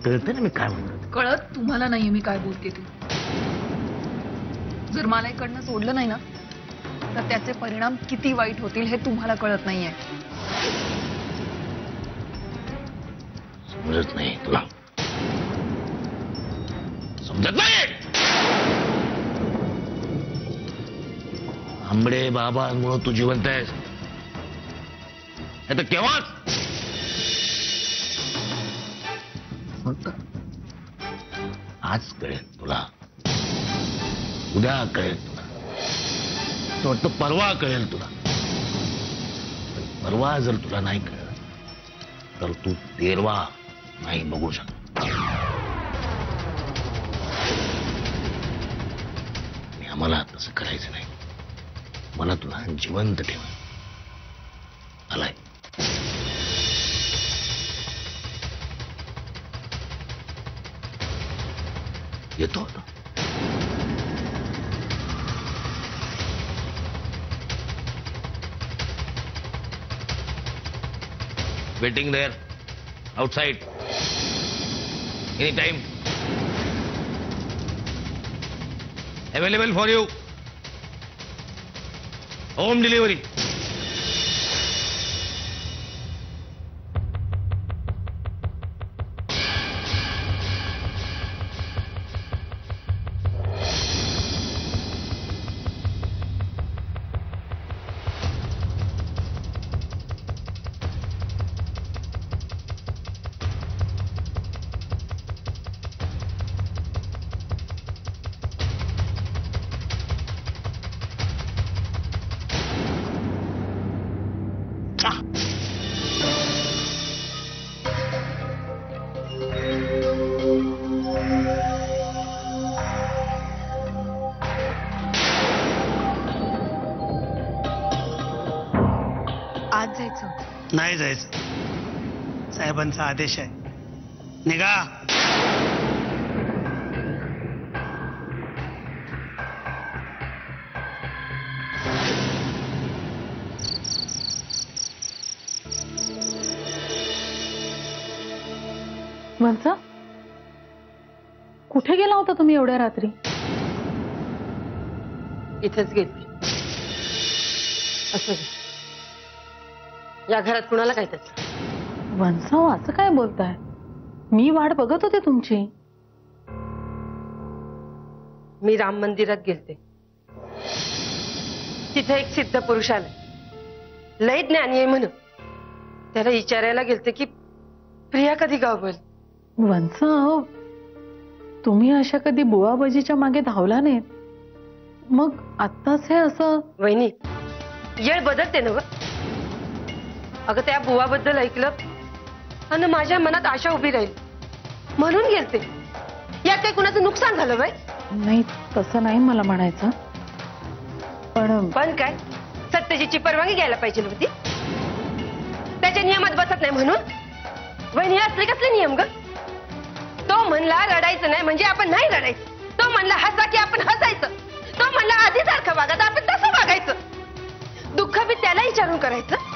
कळतं ना मी काय म्हणतो. कळत तुम्हाला नाहीये मी काय बोलते ते. जर मला इकडनं सोडलं नाही ना तर त्याचे परिणाम किती वाईट होतील हे तुम्हाला कळत नाहीये. समजत नाही तुला, समजत नाही. आंबडे बाबांमुळे तू जिवंत आहेस, तर केव्हाच आज कळेल तुला, उद्या कळेल तुला, वाटतं परवा कळेल तुला. परवा जर तुला नाही कळलं तर तू 13वा नाही बघू शकत. आम्हाला तसं करायचं नाही. मला तुला जिवंत ठेवा. आलाय येतो ना. Waiting there outside any time, available for you, home delivery. आज जायचं नाही जायचं, साहेबांचा आदेश आहे. निघा. वंसा, कुठे गेला होता तुम्ही एवढ्या रात्री? इथेच गेली. असं या घरात कुणाला काय त्याचं? वंसा, असं काय बोलताय? मी वाट बघत होते तुमची. मी राम मंदिरात गेलते. तिथे एक सिद्ध पुरुष आला, लय ज्ञानी आहे म्हणून. त्याला विचारायला गेलते की प्रिया कधी गावबल. वंसा, तुम्ही अशा कधी बुवाबाजीच्या मागे धावला नाहीत, मग आत्ताच हे असं? वहिनी, येळ बदलते ना ग. अगं त्या बुवाबद्दल ऐकलं आणि माझ्या मनात आशा उभी राहील म्हणून गेलते. यात काही कुणाचं नुकसान झालं बाई? नाही, तसं नाही मला म्हणायचं. पण काय, सत्यजीतची परवानगी घ्यायला पाहिजे होती. त्याच्या नियमात बसत नाही म्हणून? वहिनी, असले कसले नियम ग? तो म्हणला रडायचं नाही म्हणजे आपण नाही रडायचं. तो म्हणला हसा की आपण हसायचं. तो म्हणला आधी सारखं वागा तर आपण तसं वागायचं. दुःख बी त्याला विचारून करायचं,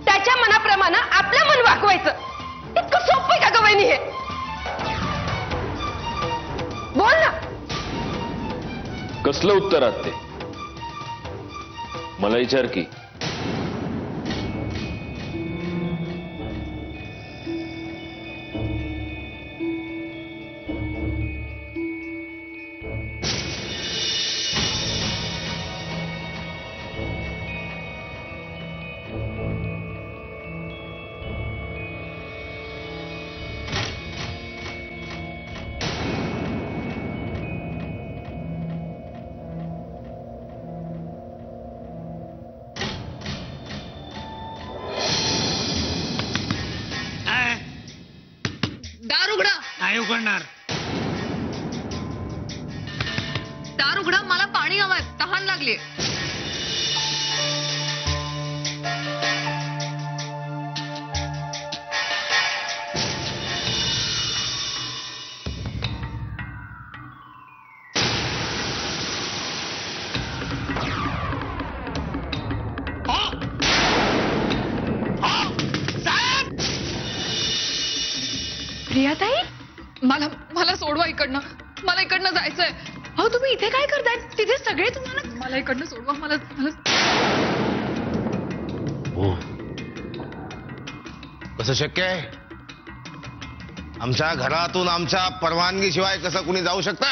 त्याच्या मनाप्रमाणे आपलं मन वागवायचं. इतकं सोपं का ग वहिनी हे? बोल ना. कसलं उत्तर आते? मला विचार की. नाही उघडणार. दार उघडा, मला पाणी हवंय, तहान लागली. प्रियाताई, मला मला सोडवा इकडनं. मला इकडनं जायचंय. अहो तुम्ही इथे काय करताय? तिथे सगळे तुम्हाला. मला इकडनं सोडवा. मला मला हो, कसं शक्य आहे? आमच्या घरातून आमच्या परवानगीशिवाय कसं कुणी जाऊ शकतं?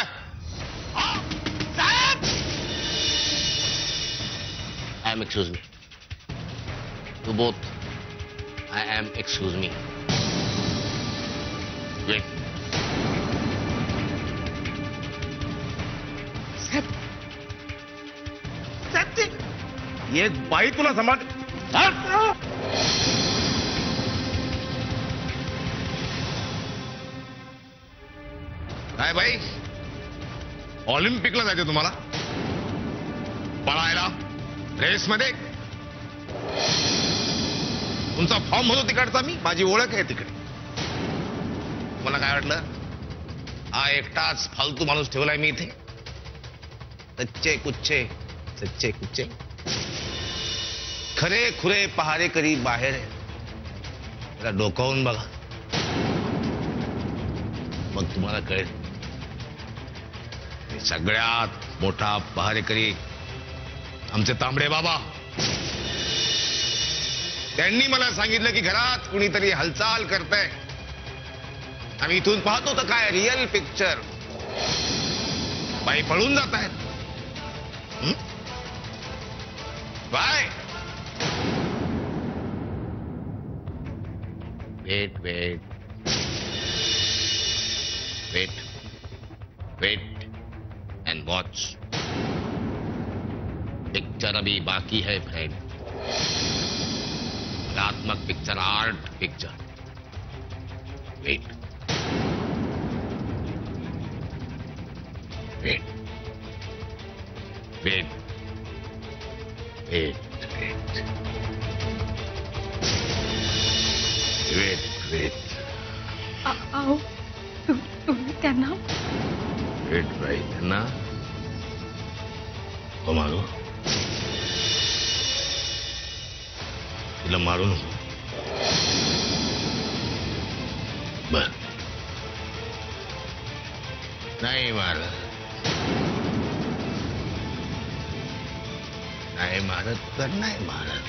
I am excuse me. To both. I am excuse me. Wait. एक बाई तुला सांभाळ. काय बाई, ऑलिम्पिकला जायचं तुम्हाला? पळायला रेसमध्ये? तुमचा फॉर्म म्हणतो तिकडचा मी, माझी ओळख आहे तिकडे. मला काय वाटलं, हा एकटाच फालतू माणूस ठेवलाय मी इथे? सच्चे कुच्चे खरे खुरे पहारेकरी बाहेर आहे. त्याला डोकावून बघा, मग तुम्हाला कळेल. सगळ्यात मोठा पहारेकरी आमचे तांबडे बाबा. त्यांनी मला सांगितलं की घरात कुणीतरी हालचाल करतंय. आम्ही इथून पाहतो तर काय रिअल पिक्चर. बाई पळून जात आहेत. Bye. Wait wait wait wait and watch. Picture अभी बाकी है फ्रेंड. कलात्मक picture, art picture. Wait wait wait wait wait wait wait. अहो तुम्ही त्यांना. वेट राईट ना. हो मारू. तिला मारू नको. बर, नाही मारत. नाही मारत तर नाही मारत.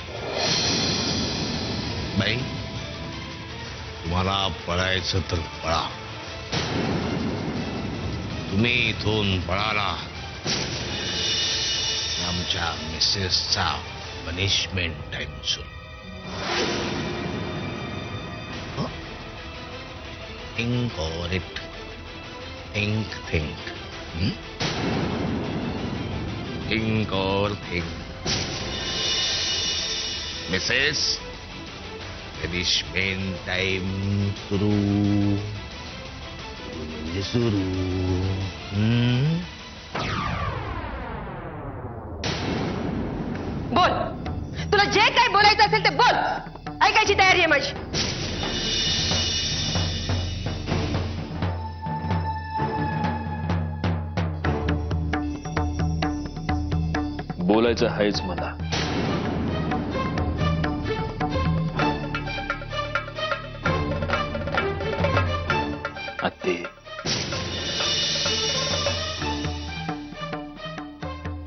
बाई, तुम्हाला पळायचं तर पळा. तुम्ही इथून पळाला, आमच्या मिसेसचा पनिशमेंट टाइम सुरू. Think over it. Think think और थिंक. मिसेस, पनिशमेंट टाइम सुरू सुरू. बोल, तुला जे काय बोलायचं असेल ते बोल. ऐकायची तयारी आहे माझी. बोलायचं आहेच मला. आत्ते,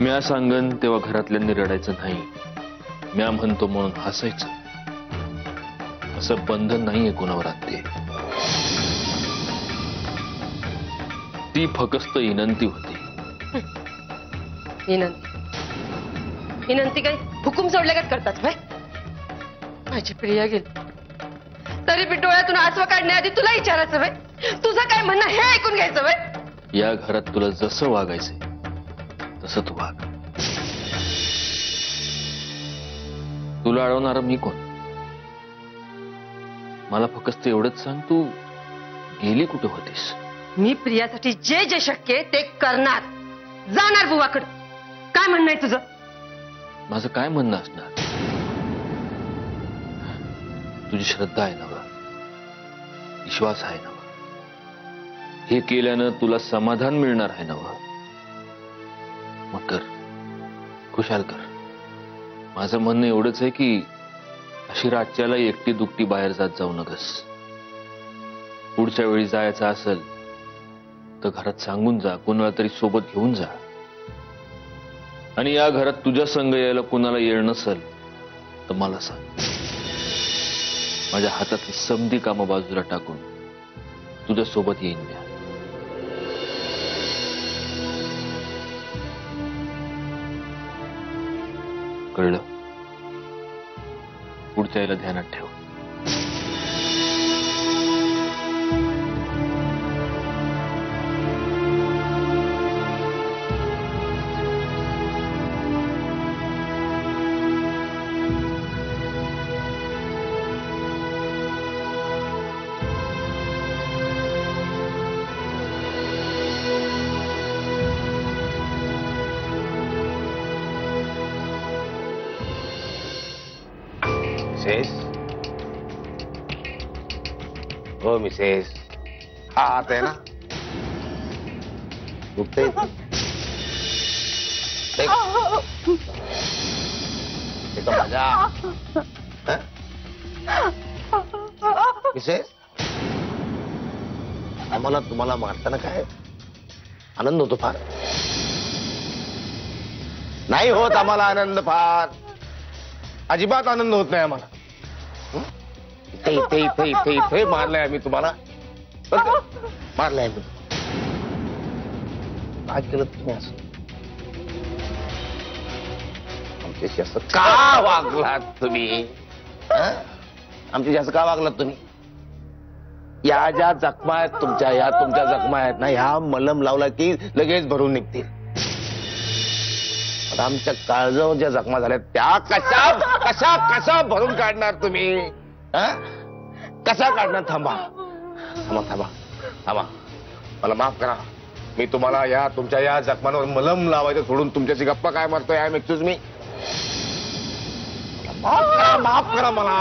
म्या सांगन तेव्हा घरातल्यांनी रडायचं नाही. म्या म्हणतो म्हणून हसायचं, असं बंधन नाहीये कोणावर आत्ते. ती फक्त विनंती होती. विनंती काय हुकूम सोडल्यागत करतात भाई. माझी प्रिया गेली तरी बी डोळ्यातून आसवा काढण्याआधी तुला विचारायचं भाई. तुझं काय म्हणणं हे ऐकून घ्यायचं भाई. या घरात तुला जसं वागायचंय तसं तू वाग. तुला अडवणारा मी कोण? मला फक्त एवढंच सांग, तू गेली कुठे होतीस? मी प्रियासाठी जे जे शक्य आहे ते करणार. जाणार बुवाकडे. काय म्हणणं आहे तुझं? माझं काय म्हणणं असणार? तुझी श्रद्धा आहे ना, विश्वास आहे ना, हे केल्यानं तुला समाधान मिळणार आहे ना. मग कर, खुशाल कर. माझं म्हणणं एवढंच आहे की अशी रातच्याला एकटी दुकटी बाहेर जात जाऊ नकस. पुढच्या वेळी जायचं असेल तर घरात सांगून जा, कोणाला तरी सोबत घेऊन जा. आणि या घरात तुझ्या संग यायला कोणाला येळ नसेल तर मला सांग. माझ्या हातातली समधी कामं बाजूला टाकून तुझ्या सोबत येईन मी. कळलं? पुढच्या यायला ध्यानात ठेव. मिसेस, हो मिसेस, हा हात आहे ना, दुखतंय? ते का मजा? हं? मिसेस, आम्हाला तुम्हाला मारताना काय आनंद होतो फार? नाही होत आम्हाला आनंद फार, अजिबात आनंद होत नाही आम्हाला. इथे इथे इथे इथे इथे मारलंय आम्ही तुम्हाला, मारलंय आम्ही. काय केलं तुम्ही असं? आमच्याशी असं का वागलात तुम्ही? आमच्याशी असं का वागलात तुम्ही? या ज्या जखमा आहेत तुमच्या, या तुमच्या जखमा आहेत ना, ह्या मलम लावला की लगेच भरून निघतील. आमच्या काळजावर ज्या जखमा झाल्या त्या कशा कशा कशा भरून काढणार तुम्ही? कशा काढणार? थांबा थांबा थांबा थांबा, मला माफ करा. मी तुम्हाला या तुमच्या या जखमांवर मलम लावायचं सोडून तुमच्याशी गप्पा काय मारतोय? I am excuse me. माफ करा मला.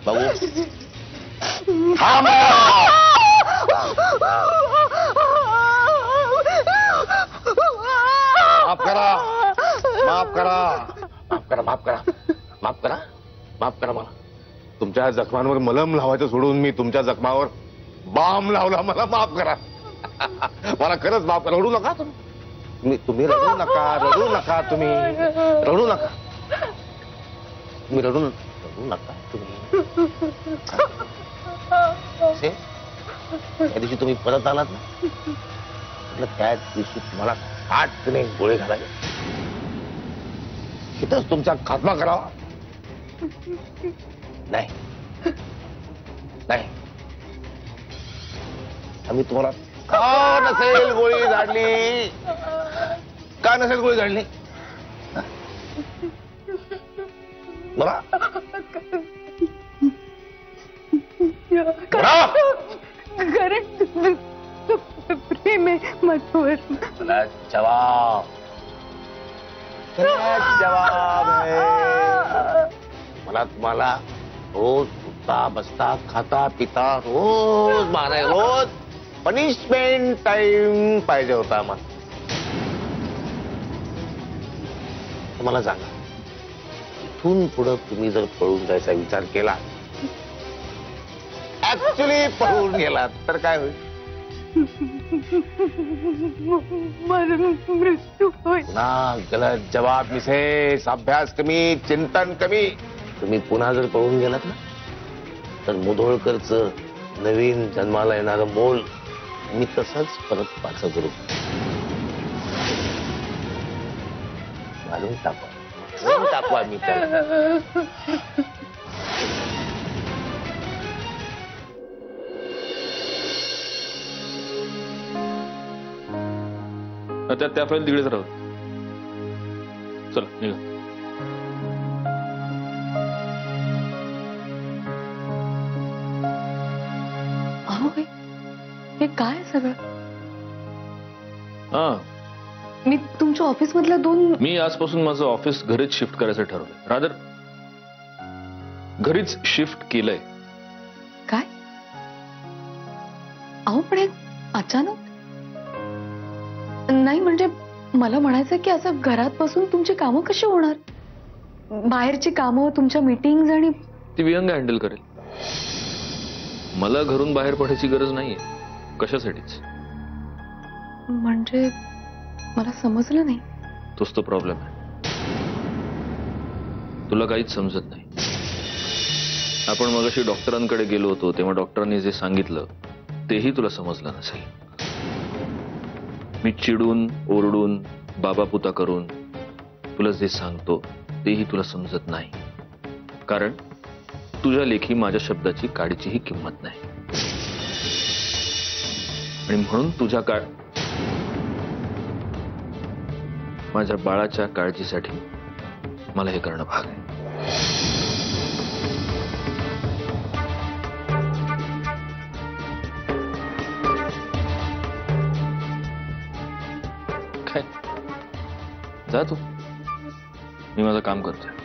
बघू माफ करा, माफ करा, माफ करा, माफ करा, माफ करा, माफ करा मला. तुमच्या जखमांवर मलम लावायचं सोडून मी तुमच्या जखमावर बाम लावला. मला माफ करा, मला खरंच माफ करा. रडू नका तुम्ही, तुम्ही रडू नका, रडू नका, तुम्ही रडू नका, तुम्ही रडू नका तुम्ही. त्या दिवशी तुम्ही परत आलात ना, त्या दिवशी तुम्हाला काटने गोळे घालावे, इथंच तुमचा खात्मा करावा. नाही नाही, आम्ही तुम्हाला का नसेल गोळी झाडली, का नसेल गोळी झाडली मला? प्रेम आहे माझ्यावर. मला जवाब, जवाब आहे. मला तुम्हाला रोज उठता बसता खाता पिता रोज माराय, रोज पनिशमेंट टाइम पाहिजे होता मला. मला सांगा, इथून पुढे तुम्ही जर पळून जायचा विचार केला, ऍक्च्युली पळून गेलात तर काय होईल? मृत्यू होईल. ना गलत जवाब मिसेस. अभ्यास कमी, चिंतन कमी. तुम्ही पुन्हा जर पळून गेलात ना, तर मुधोळकरचं नवीन जन्माला येणारं मूल मी तसंच परत पाचं करू, घालून टाकवा मी त्याला. त्या फाईल तिकडेच राहू. चला निघा. अहो हे काय सगळं? हा, मी तुमच्या ऑफिस मधल्या 2 मी आजपासून माझं ऑफिस घरीच शिफ्ट करायचं ठरवलंय. रादर घरीच शिफ्ट केलंय. काय? अहो पण हे अचानक नाही, म्हणजे मला म्हणायचं की असं घरात बसून तुमची कामं कशी होणार? बाहेरची कामं, तुमच्या मीटिंग्स आणि ती विहंग हँडल करेल. मला घरून बाहेर पडायची गरज नाहीये. कशासाठीच? म्हणजे मला समजलं नाही. तोच तो प्रॉब्लेम आहे. तुला काहीच समजत नाही. आपण मगाशी डॉक्टरांकडे गेलो होतो तेव्हा डॉक्टरांनी जे सांगितलं तेही तुला समजलं नसेल. मी चिडून ओरडून बाबा पुता करून तुला जे सांगतो तेही तुला समजत नाही. कारण तुझ्या लेखी माझ्या शब्दाची काडीचीही किंमत नाही. आणि म्हणून तुझ्या माझ्या बाळाच्या काळजीसाठी मला हे करणं भाग आहे. काय जा तू, मी माझं काम करतोय.